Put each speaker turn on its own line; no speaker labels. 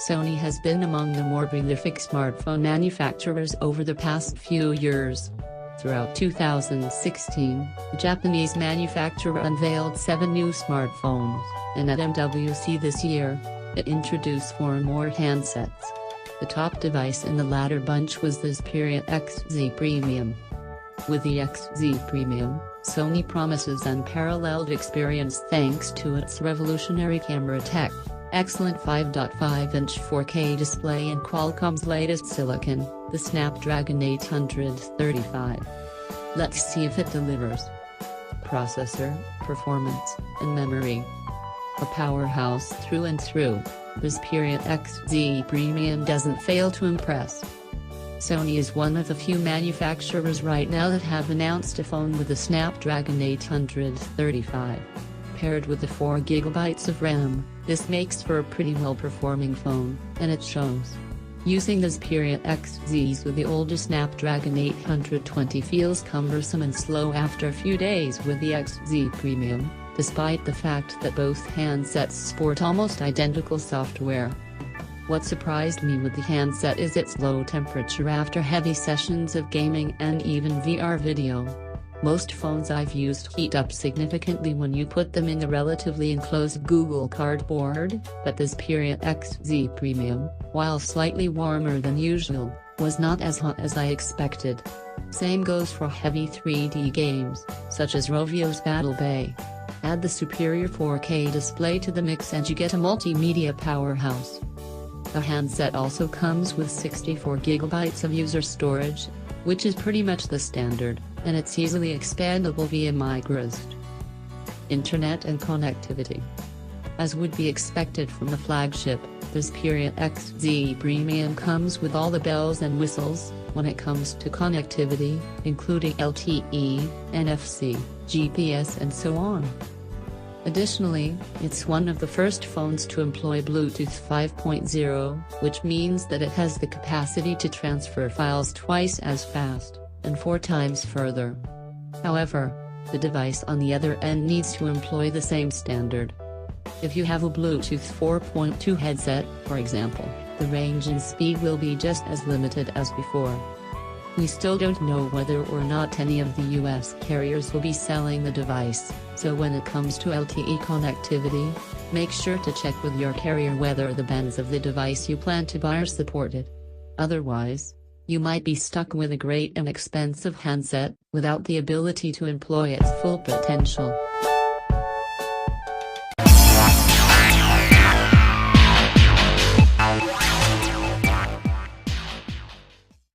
Sony has been among the more prolific smartphone manufacturers over the past few years. Throughout 2016, the Japanese manufacturer unveiled 7 new smartphones, and at MWC this year, it introduced 4 more handsets. The top device in the latter bunch was the Xperia XZ Premium. With the XZ Premium, Sony promises unparalleled experience thanks to its revolutionary camera tech, excellent 5.5-inch 4K display and Qualcomm's latest silicon, the Snapdragon 835. Let's see if it delivers. Processor, performance, and memory. A powerhouse through and through, the Xperia XZ Premium doesn't fail to impress. Sony is one of the few manufacturers right now that have announced a phone with the Snapdragon 835. Paired with the 4GB of RAM, this makes for a pretty well-performing phone, and it shows. Using the Xperia XZs with the older Snapdragon 820 feels cumbersome and slow after a few days with the XZ Premium, despite the fact that both handsets sport almost identical software. What surprised me with the handset is its low temperature after heavy sessions of gaming and even VR video. Most phones I've used heat up significantly when you put them in the relatively enclosed Google Cardboard, but the Xperia XZ Premium, while slightly warmer than usual, was not as hot as I expected. Same goes for heavy 3D games, such as Rovio's Battle Bay. Add the superior 4K display to the mix and you get a multimedia powerhouse. The handset also comes with 64GB of user storage, which is pretty much the standard, and it's easily expandable via microSD. Internet and connectivity. As would be expected from the flagship, the Xperia XZ Premium comes with all the bells and whistles when it comes to connectivity, including LTE, NFC, GPS and so on. Additionally, it's one of the first phones to employ Bluetooth 5.0, which means that it has the capacity to transfer files twice as fast, and 4 times further. However, the device on the other end needs to employ the same standard. If you have a Bluetooth 4.2 headset, for example, the range and speed will be just as limited as before. We still don't know whether or not any of the US carriers will be selling the device, so when it comes to LTE connectivity, make sure to check with your carrier whether the bands of the device you plan to buy are supported. Otherwise, you might be stuck with a great and expensive handset, without the ability to employ its full potential.